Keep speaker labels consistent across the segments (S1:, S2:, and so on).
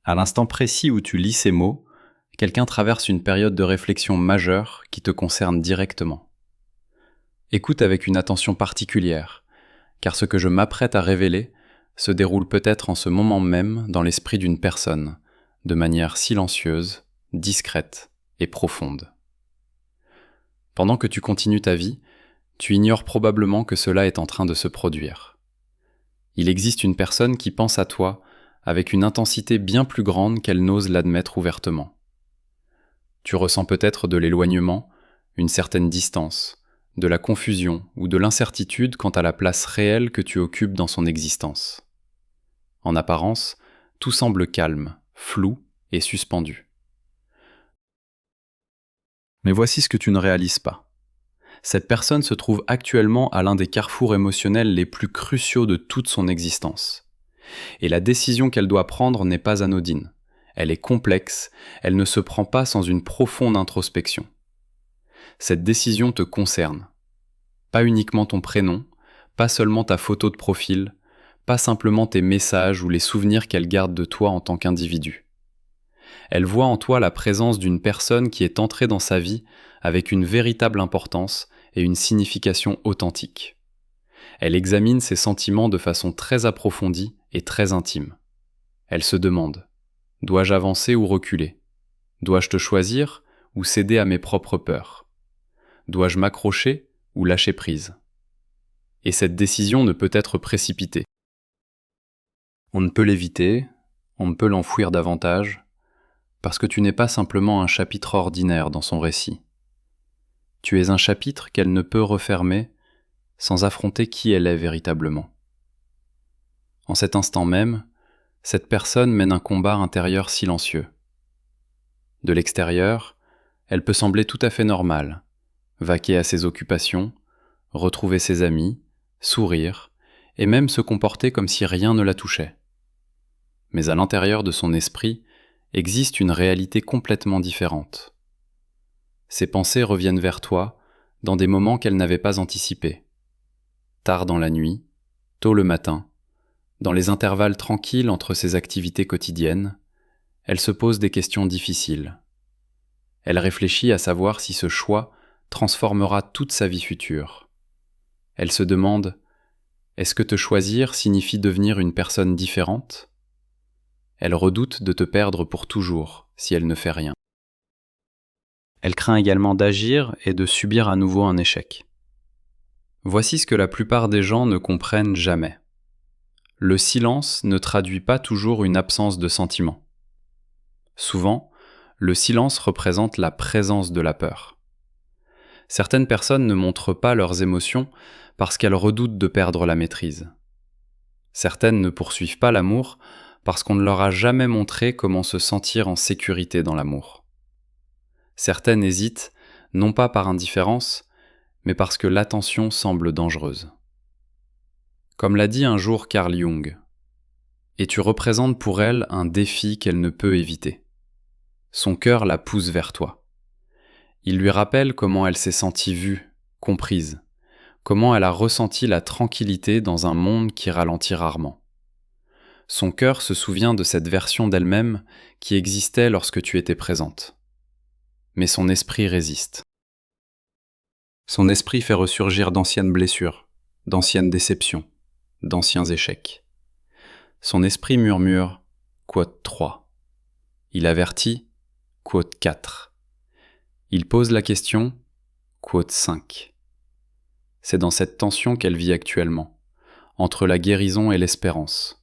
S1: À l'instant précis où tu lis ces mots, quelqu'un traverse une période de réflexion majeure qui te concerne directement. Écoute avec une attention particulière, car ce que je m'apprête à révéler se déroule peut-être en ce moment même dans l'esprit d'une personne, de manière silencieuse, discrète et profonde. Pendant que tu continues ta vie, tu ignores probablement que cela est en train de se produire. Il existe une personne qui pense à toi avec une intensité bien plus grande qu'elle n'ose l'admettre ouvertement. Tu ressens peut-être de l'éloignement, une certaine distance, de la confusion ou de l'incertitude quant à la place réelle que tu occupes dans son existence. En apparence, tout semble calme, flou et suspendu. Mais voici ce que tu ne réalises pas. Cette personne se trouve actuellement à l'un des carrefours émotionnels les plus cruciaux de toute son existence. Et la décision qu'elle doit prendre n'est pas anodine. Elle est complexe, elle ne se prend pas sans une profonde introspection. Cette décision te concerne. Pas uniquement ton prénom, pas seulement ta photo de profil, pas simplement tes messages ou les souvenirs qu'elle garde de toi en tant qu'individu. Elle voit en toi la présence d'une personne qui est entrée dans sa vie avec une véritable importance et une signification authentique. Elle examine ses sentiments de façon très approfondie et très intime. Elle se demande : dois-je avancer ou reculer ? Dois-je te choisir ou céder à mes propres peurs ? Dois-je m'accrocher ou lâcher prise ? Et cette décision ne peut être précipitée. On ne peut l'éviter, on ne peut l'enfouir davantage, parce que tu n'es pas simplement un chapitre ordinaire dans son récit. Tu es un chapitre qu'elle ne peut refermer sans affronter qui elle est véritablement. En cet instant même, cette personne mène un combat intérieur silencieux. De l'extérieur, elle peut sembler tout à fait normale, vaquer à ses occupations, retrouver ses amis, sourire, et même se comporter comme si rien ne la touchait. Mais à l'intérieur de son esprit existe une réalité complètement différente. Ses pensées reviennent vers toi dans des moments qu'elle n'avait pas anticipés. Tard dans la nuit, tôt le matin, dans les intervalles tranquilles entre ses activités quotidiennes, elle se pose des questions difficiles. Elle réfléchit à savoir si ce choix transformera toute sa vie future. Elle se demande : est-ce que te choisir signifie devenir une personne différente ? Elle redoute de te perdre pour toujours si elle ne fait rien. Elle craint également d'agir et de subir à nouveau un échec. Voici ce que la plupart des gens ne comprennent jamais. Le silence ne traduit pas toujours une absence de sentiment. Souvent, le silence représente la présence de la peur. Certaines personnes ne montrent pas leurs émotions parce qu'elles redoutent de perdre la maîtrise. Certaines ne poursuivent pas l'amour parce qu'on ne leur a jamais montré comment se sentir en sécurité dans l'amour. Certaines hésitent, non pas par indifférence, mais parce que l'attention semble dangereuse. Comme l'a dit un jour Carl Jung, et tu représentes pour elle un défi qu'elle ne peut éviter. Son cœur la pousse vers toi. Il lui rappelle comment elle s'est sentie vue, comprise, comment elle a ressenti la tranquillité dans un monde qui ralentit rarement. Son cœur se souvient de cette version d'elle-même qui existait lorsque tu étais présente. Mais son esprit résiste. Son esprit fait ressurgir d'anciennes blessures, d'anciennes déceptions, d'anciens échecs. Son esprit murmure « quote 3 ». Il avertit « quote 4 ». Il pose la question « quote 5 ». C'est dans cette tension qu'elle vit actuellement, entre la guérison et l'espérance,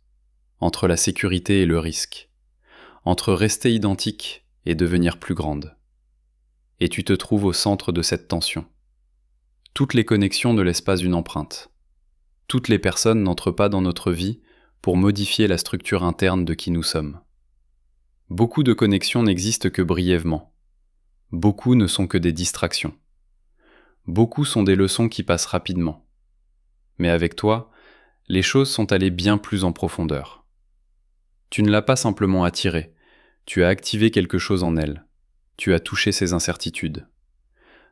S1: entre la sécurité et le risque, entre rester identique et devenir plus grande. Et tu te trouves au centre de cette tension. Toutes les connexions ne laissent pas une empreinte. Toutes les personnes n'entrent pas dans notre vie pour modifier la structure interne de qui nous sommes. Beaucoup de connexions n'existent que brièvement. Beaucoup ne sont que des distractions. Beaucoup sont des leçons qui passent rapidement. Mais avec toi, les choses sont allées bien plus en profondeur. Tu ne l'as pas simplement attirée, tu as activé quelque chose en elle. Tu as touché ses incertitudes.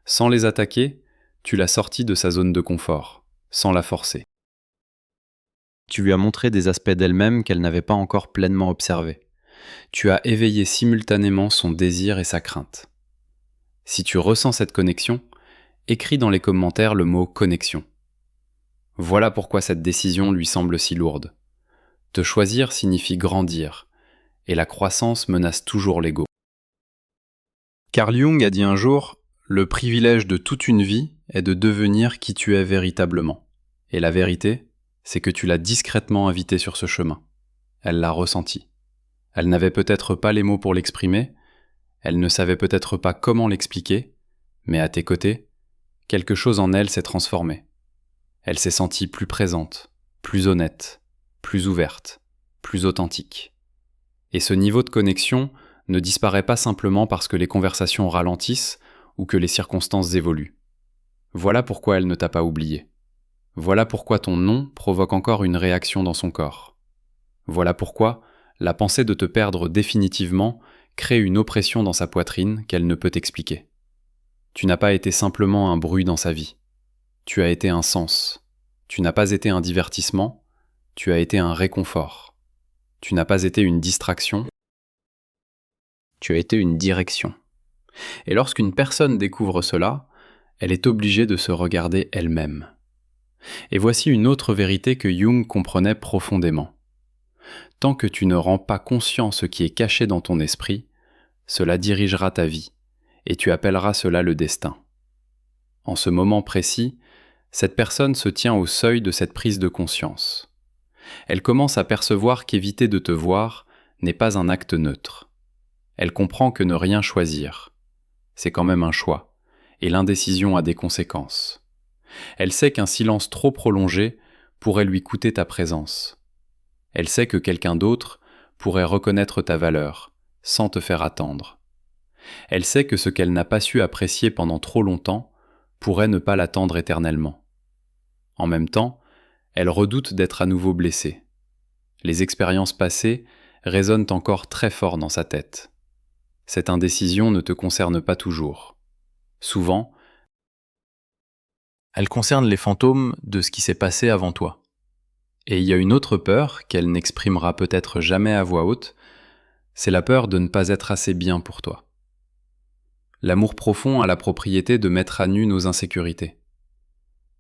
S1: Sans les attaquer, tu l'as sortie de sa zone de confort, sans la forcer. Tu lui as montré des aspects d'elle-même qu'elle n'avait pas encore pleinement observés. Tu as éveillé simultanément son désir et sa crainte. Si tu ressens cette connexion, écris dans les commentaires le mot connexion. Voilà pourquoi cette décision lui semble si lourde. Te choisir signifie grandir, et la croissance menace toujours l'ego. Carl Jung a dit un jour, « Le privilège de toute une vie est de devenir qui tu es véritablement. Et la vérité, c'est que tu l'as discrètement invitée sur ce chemin. Elle l'a ressenti. Elle n'avait peut-être pas les mots pour l'exprimer, elle ne savait peut-être pas comment l'expliquer, mais à tes côtés, quelque chose en elle s'est transformé. Elle s'est sentie plus présente, plus honnête, plus ouverte, plus authentique. Et ce niveau de connexion ne disparaît pas simplement parce que les conversations ralentissent ou que les circonstances évoluent. Voilà pourquoi elle ne t'a pas oublié. Voilà pourquoi ton nom provoque encore une réaction dans son corps. Voilà pourquoi la pensée de te perdre définitivement crée une oppression dans sa poitrine qu'elle ne peut expliquer. Tu n'as pas été simplement un bruit dans sa vie. Tu as été un sens. Tu n'as pas été un divertissement. Tu as été un réconfort. Tu n'as pas été une distraction. Tu as été une direction. Et lorsqu'une personne découvre cela, elle est obligée de se regarder elle-même. Et voici une autre vérité que Jung comprenait profondément. Tant que tu ne rends pas conscient ce qui est caché dans ton esprit, cela dirigera ta vie, et tu appelleras cela le destin. En ce moment précis, cette personne se tient au seuil de cette prise de conscience. Elle commence à percevoir qu'éviter de te voir n'est pas un acte neutre. Elle comprend que ne rien choisir, c'est quand même un choix, et l'indécision a des conséquences. Elle sait qu'un silence trop prolongé pourrait lui coûter ta présence. Elle sait que quelqu'un d'autre pourrait reconnaître ta valeur, sans te faire attendre. Elle sait que ce qu'elle n'a pas su apprécier pendant trop longtemps pourrait ne pas l'attendre éternellement. En même temps, elle redoute d'être à nouveau blessée. Les expériences passées résonnent encore très fort dans sa tête. Cette indécision ne te concerne pas toujours. Souvent, elle concerne les fantômes de ce qui s'est passé avant toi. Et il y a une autre peur qu'elle n'exprimera peut-être jamais à voix haute, c'est la peur de ne pas être assez bien pour toi. L'amour profond a la propriété de mettre à nu nos insécurités.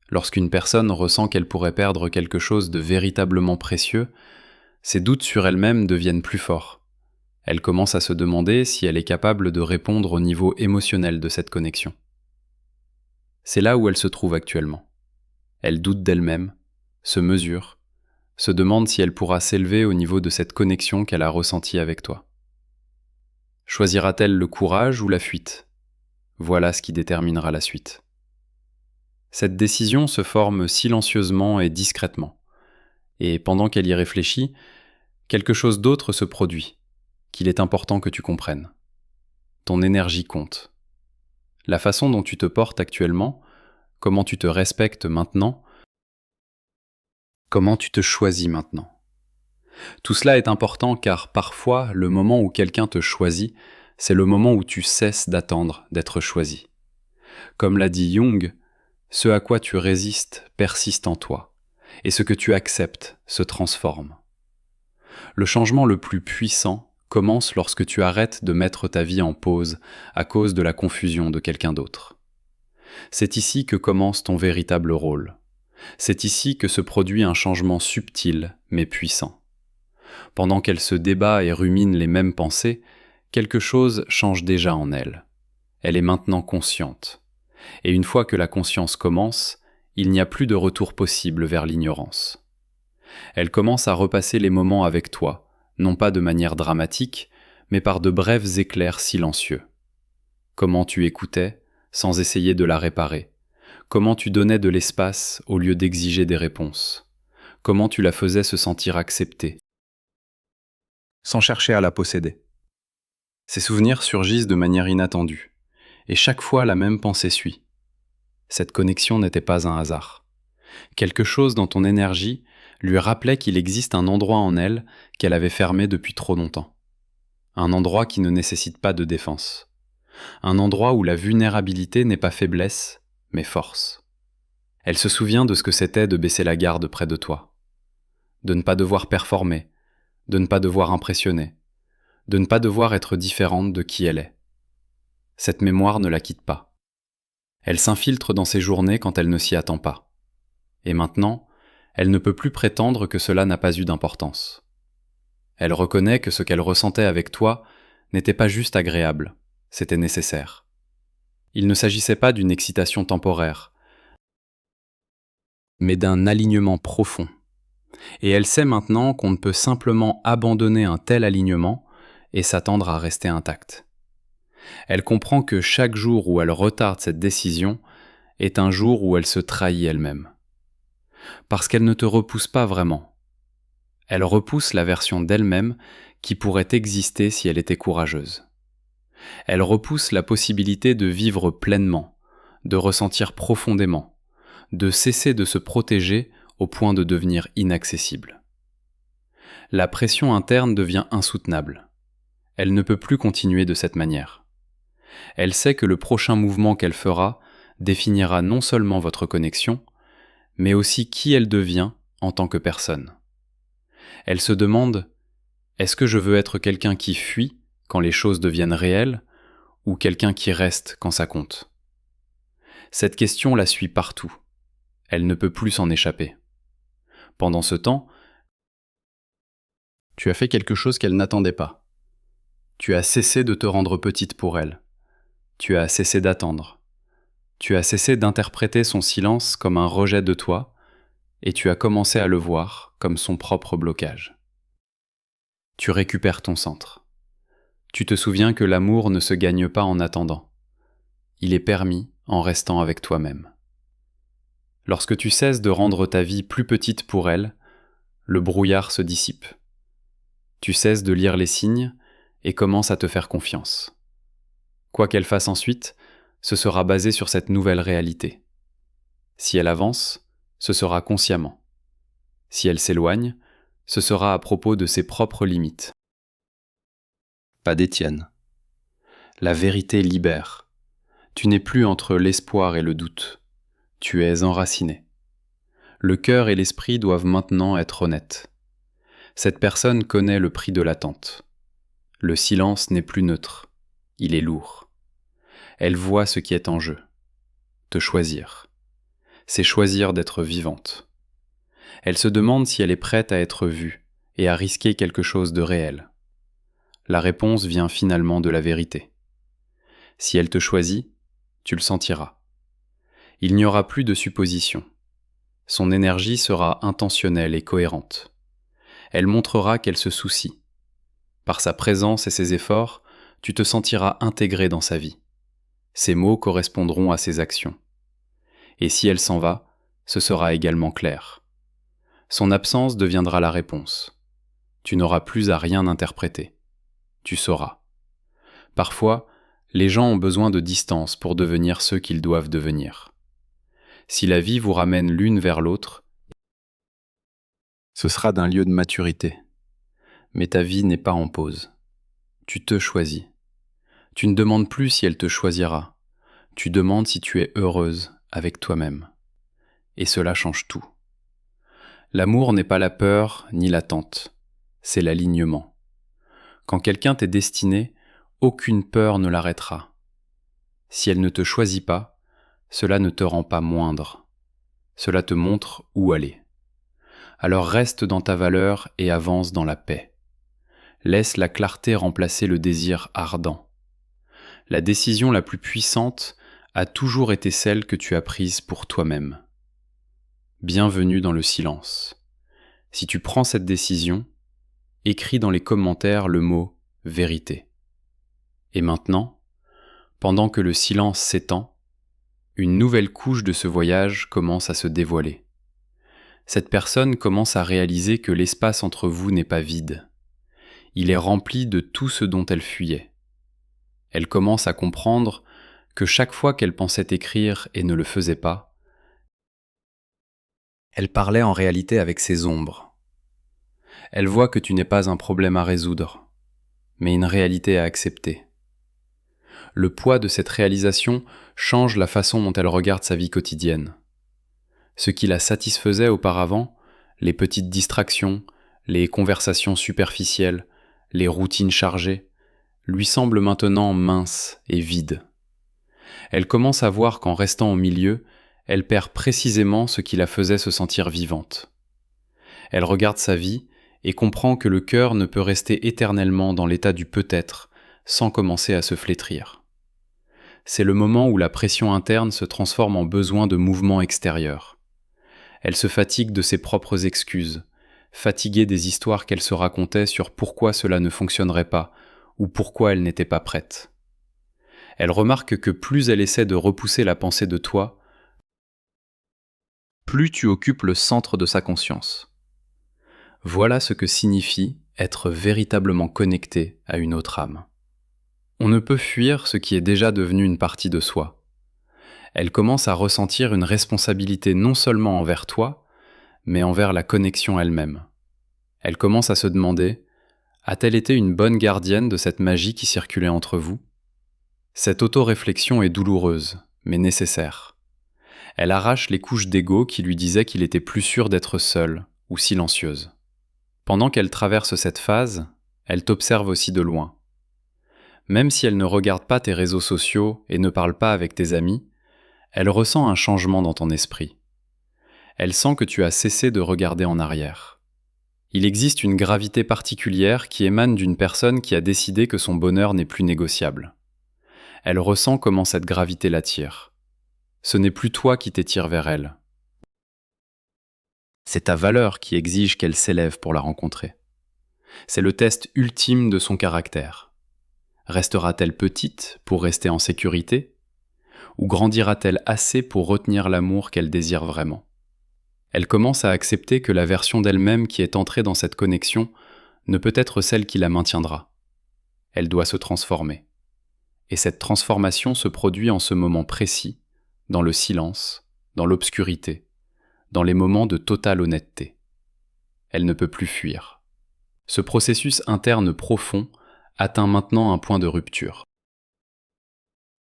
S1: Lorsqu'une personne ressent qu'elle pourrait perdre quelque chose de véritablement précieux, ses doutes sur elle-même deviennent plus forts. Elle commence à se demander si elle est capable de répondre au niveau émotionnel de cette connexion. C'est là où elle se trouve actuellement. Elle doute d'elle-même, se mesure, se demande si elle pourra s'élever au niveau de cette connexion qu'elle a ressentie avec toi. Choisira-t-elle le courage ou la fuite ? Voilà ce qui déterminera la suite. Cette décision se forme silencieusement et discrètement, et pendant qu'elle y réfléchit, quelque chose d'autre se produit, qu'il est important que tu comprennes. Ton énergie compte. La façon dont tu te portes actuellement, comment tu te respectes maintenant, comment tu te choisis maintenant. Tout cela est important car parfois, le moment où quelqu'un te choisit, c'est le moment où tu cesses d'attendre d'être choisi. Comme l'a dit Jung, ce à quoi tu résistes persiste en toi, et ce que tu acceptes se transforme. Le changement le plus puissant commence lorsque tu arrêtes de mettre ta vie en pause à cause de la confusion de quelqu'un d'autre. C'est ici que commence ton véritable rôle. C'est ici que se produit un changement subtil mais puissant. Pendant qu'elle se débat et rumine les mêmes pensées, quelque chose change déjà en elle. Elle est maintenant consciente. Et une fois que la conscience commence, il n'y a plus de retour possible vers l'ignorance. Elle commence à repasser les moments avec toi, non pas de manière dramatique, mais par de brefs éclairs silencieux. Comment tu écoutais, sans essayer de la réparer. Comment tu donnais de l'espace au lieu d'exiger des réponses. Comment tu la faisais se sentir acceptée, sans chercher à la posséder. Ces souvenirs surgissent de manière inattendue, et chaque fois la même pensée suit. Cette connexion n'était pas un hasard. Quelque chose dans ton énergie lui rappelait qu'il existe un endroit en elle qu'elle avait fermé depuis trop longtemps. Un endroit qui ne nécessite pas de défense. Un endroit où la vulnérabilité n'est pas faiblesse, mais force. Elle se souvient de ce que c'était de baisser la garde près de toi. De ne pas devoir performer, de ne pas devoir impressionner, de ne pas devoir être différente de qui elle est. Cette mémoire ne la quitte pas. Elle s'infiltre dans ses journées quand elle ne s'y attend pas. Et maintenant, elle ne peut plus prétendre que cela n'a pas eu d'importance. Elle reconnaît que ce qu'elle ressentait avec toi n'était pas juste agréable, c'était nécessaire. Il ne s'agissait pas d'une excitation temporaire, mais d'un alignement profond. Et elle sait maintenant qu'on ne peut simplement abandonner un tel alignement et s'attendre à rester intacte. Elle comprend que chaque jour où elle retarde cette décision est un jour où elle se trahit elle-même. Parce qu'elle ne te repousse pas vraiment. Elle repousse la version d'elle-même qui pourrait exister si elle était courageuse. Elle repousse la possibilité de vivre pleinement, de ressentir profondément, de cesser de se protéger au point de devenir inaccessible. La pression interne devient insoutenable. Elle ne peut plus continuer de cette manière. Elle sait que le prochain mouvement qu'elle fera définira non seulement votre connexion, mais aussi qui elle devient en tant que personne. Elle se demande « Est-ce que je veux être quelqu'un qui fuit quand les choses deviennent réelles ou quelqu'un qui reste quand ça compte ?» Cette question la suit partout. Elle ne peut plus s'en échapper. Pendant ce temps, tu as fait quelque chose qu'elle n'attendait pas. Tu as cessé de te rendre petite pour elle. Tu as cessé d'attendre. Tu as cessé d'interpréter son silence comme un rejet de toi, et tu as commencé à le voir comme son propre blocage. Tu récupères ton centre. Tu te souviens que l'amour ne se gagne pas en attendant. Il est permis en restant avec toi-même. Lorsque tu cesses de rendre ta vie plus petite pour elle, le brouillard se dissipe. Tu cesses de lire les signes et commences à te faire confiance. Quoi qu'elle fasse ensuite, ce sera basé sur cette nouvelle réalité. Si elle avance, ce sera consciemment. Si elle s'éloigne, ce sera à propos de ses propres limites. Pas des tiennes. La vérité libère. Tu n'es plus entre l'espoir et le doute. Tu es enraciné. Le cœur et l'esprit doivent maintenant être honnêtes. Cette personne connaît le prix de l'attente. Le silence n'est plus neutre. Il est lourd. Elle voit ce qui est en jeu. Te choisir. C'est choisir d'être vivante. Elle se demande si elle est prête à être vue et à risquer quelque chose de réel. La réponse vient finalement de la vérité. Si elle te choisit, tu le sentiras. Il n'y aura plus de suppositions. Son énergie sera intentionnelle et cohérente. Elle montrera qu'elle se soucie. Par sa présence et ses efforts, tu te sentiras intégré dans sa vie. Ses mots correspondront à ses actions. Et si elle s'en va, ce sera également clair. Son absence deviendra la réponse. Tu n'auras plus à rien interpréter. Tu sauras. Parfois, les gens ont besoin de distance pour devenir ceux qu'ils doivent devenir. Si la vie vous ramène l'une vers l'autre, ce sera d'un lieu de maturité. Mais ta vie n'est pas en pause. Tu te choisis. Tu ne demandes plus si elle te choisira. Tu demandes si tu es heureuse avec toi-même. Et cela change tout. L'amour n'est pas la peur ni l'attente, c'est l'alignement. Quand quelqu'un t'est destiné, aucune peur ne l'arrêtera. Si elle ne te choisit pas, cela ne te rend pas moindre. Cela te montre où aller. Alors reste dans ta valeur et avance dans la paix. Laisse la clarté remplacer le désir ardent. La décision la plus puissante a toujours été celle que tu as prise pour toi-même. Bienvenue dans le silence. Si tu prends cette décision, écris dans les commentaires le mot « vérité ». Et maintenant, pendant que le silence s'étend, une nouvelle couche de ce voyage commence à se dévoiler. Cette personne commence à réaliser que l'espace entre vous n'est pas vide. Il est rempli de tout ce dont elle fuyait. Elle commence à comprendre que chaque fois qu'elle pensait écrire et ne le faisait pas, elle parlait en réalité avec ses ombres. Elle voit que tu n'es pas un problème à résoudre, mais une réalité à accepter. Le poids de cette réalisation change la façon dont elle regarde sa vie quotidienne. Ce qui la satisfaisait auparavant, les petites distractions, les conversations superficielles, les routines chargées, lui semblent maintenant minces et vides. Elle commence à voir qu'en restant au milieu, elle perd précisément ce qui la faisait se sentir vivante. Elle regarde sa vie et comprend que le cœur ne peut rester éternellement dans l'état du peut-être sans commencer à se flétrir. C'est le moment où la pression interne se transforme en besoin de mouvement extérieur. Elle se fatigue de ses propres excuses, fatiguée des histoires qu'elle se racontait sur pourquoi cela ne fonctionnerait pas ou pourquoi elle n'était pas prête. Elle remarque que plus elle essaie de repousser la pensée de toi, plus tu occupes le centre de sa conscience. Voilà ce que signifie être véritablement connecté à une autre âme. On ne peut fuir ce qui est déjà devenu une partie de soi. Elle commence à ressentir une responsabilité non seulement envers toi, mais envers la connexion elle-même. Elle commence à se demander: a-t-elle été une bonne gardienne de cette magie qui circulait entre vous ? Cette auto-réflexion est douloureuse, mais nécessaire. Elle arrache les couches d'ego qui lui disaient qu'il était plus sûr d'être seule ou silencieuse. Pendant qu'elle traverse cette phase, elle t'observe aussi de loin. Même si elle ne regarde pas tes réseaux sociaux et ne parle pas avec tes amis, elle ressent un changement dans ton esprit. Elle sent que tu as cessé de regarder en arrière. Il existe une gravité particulière qui émane d'une personne qui a décidé que son bonheur n'est plus négociable. Elle ressent comment cette gravité l'attire. Ce n'est plus toi qui t'étires vers elle. C'est ta valeur qui exige qu'elle s'élève pour la rencontrer. C'est le test ultime de son caractère. Restera-t-elle petite pour rester en sécurité ? Ou grandira-t-elle assez pour retenir l'amour qu'elle désire vraiment ? Elle commence à accepter que la version d'elle-même qui est entrée dans cette connexion ne peut être celle qui la maintiendra. Elle doit se transformer. Et cette transformation se produit en ce moment précis, dans le silence, dans l'obscurité, dans les moments de totale honnêteté. Elle ne peut plus fuir. Ce processus interne profond atteint maintenant un point de rupture.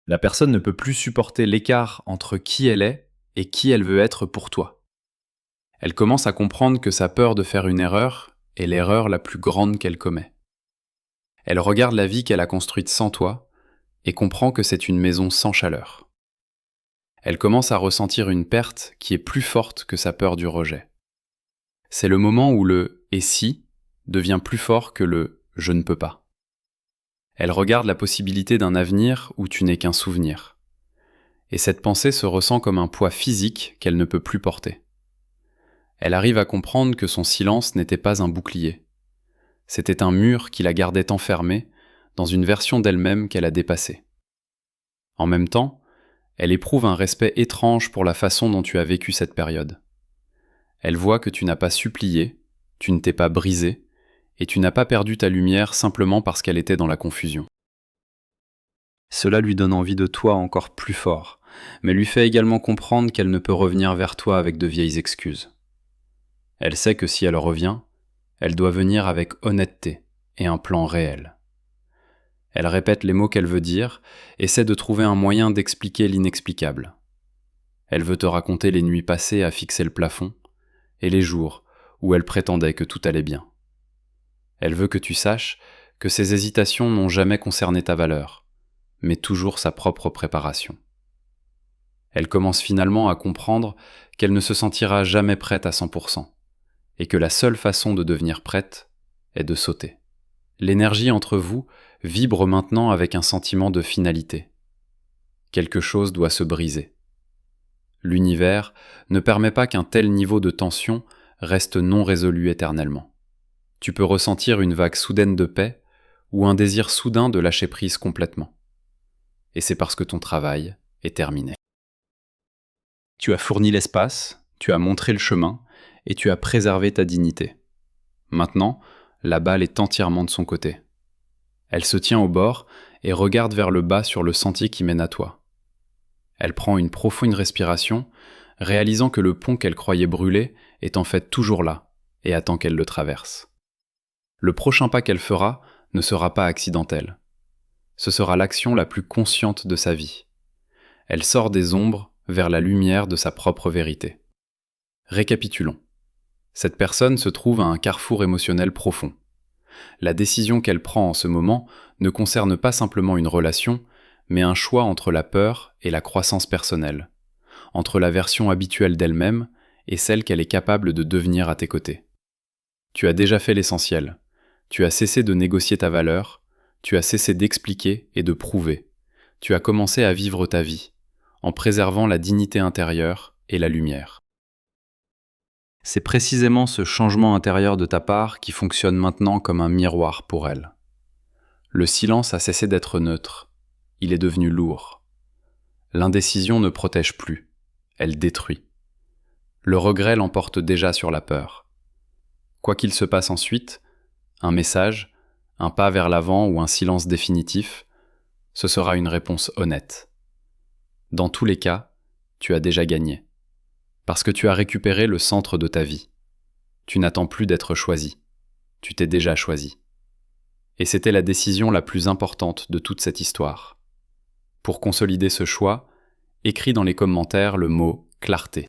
S1: La personne ne peut plus supporter l'écart entre qui elle est et qui elle veut être pour toi. Elle commence à comprendre que sa peur de faire une erreur est l'erreur la plus grande qu'elle commet. Elle regarde la vie qu'elle a construite sans toi et comprend que c'est une maison sans chaleur. Elle commence à ressentir une perte qui est plus forte que sa peur du rejet. C'est le moment où le « et si » devient plus fort que le « je ne peux pas ». Elle regarde la possibilité d'un avenir où tu n'es qu'un souvenir. Et cette pensée se ressent comme un poids physique qu'elle ne peut plus porter. Elle arrive à comprendre que son silence n'était pas un bouclier. C'était un mur qui la gardait enfermée dans une version d'elle-même qu'elle a dépassée. En même temps, elle éprouve un respect étrange pour la façon dont tu as vécu cette période. Elle voit que tu n'as pas supplié, tu ne t'es pas brisé, et tu n'as pas perdu ta lumière simplement parce qu'elle était dans la confusion. Cela lui donne envie de toi encore plus fort, mais lui fait également comprendre qu'elle ne peut revenir vers toi avec de vieilles excuses. Elle sait que si elle revient, elle doit venir avec honnêteté et un plan réel. Elle répète les mots qu'elle veut dire, essaie de trouver un moyen d'expliquer l'inexplicable. Elle veut te raconter les nuits passées à fixer le plafond et les jours où elle prétendait que tout allait bien. Elle veut que tu saches que ses hésitations n'ont jamais concerné ta valeur, mais toujours sa propre préparation. Elle commence finalement à comprendre qu'elle ne se sentira jamais prête à 100%, et que la seule façon de devenir prête est de sauter. L'énergie entre vous vibre maintenant avec un sentiment de finalité. Quelque chose doit se briser. L'univers ne permet pas qu'un tel niveau de tension reste non résolu éternellement. Tu peux ressentir une vague soudaine de paix ou un désir soudain de lâcher prise complètement. Et c'est parce que ton travail est terminé. Tu as fourni l'espace, tu as montré le chemin et tu as préservé ta dignité. Maintenant, la balle est entièrement de son côté. Elle se tient au bord et regarde vers le bas sur le sentier qui mène à toi. Elle prend une profonde respiration, réalisant que le pont qu'elle croyait brûler est en fait toujours là et attend qu'elle le traverse. Le prochain pas qu'elle fera ne sera pas accidentel. Ce sera l'action la plus consciente de sa vie. Elle sort des ombres vers la lumière de sa propre vérité. Récapitulons. Cette personne se trouve à un carrefour émotionnel profond. La décision qu'elle prend en ce moment ne concerne pas simplement une relation, mais un choix entre la peur et la croissance personnelle, entre la version habituelle d'elle-même et celle qu'elle est capable de devenir à tes côtés. Tu as déjà fait l'essentiel. Tu as cessé de négocier ta valeur, tu as cessé d'expliquer et de prouver. Tu as commencé à vivre ta vie, en préservant la dignité intérieure et la lumière. C'est précisément ce changement intérieur de ta part qui fonctionne maintenant comme un miroir pour elle. Le silence a cessé d'être neutre, il est devenu lourd. L'indécision ne protège plus, elle détruit. Le regret l'emporte déjà sur la peur. Quoi qu'il se passe ensuite, un message, un pas vers l'avant ou un silence définitif, ce sera une réponse honnête. Dans tous les cas, tu as déjà gagné. Parce que tu as récupéré le centre de ta vie. Tu n'attends plus d'être choisi. Tu t'es déjà choisi. Et c'était la décision la plus importante de toute cette histoire. Pour consolider ce choix, écris dans les commentaires le mot « clarté ».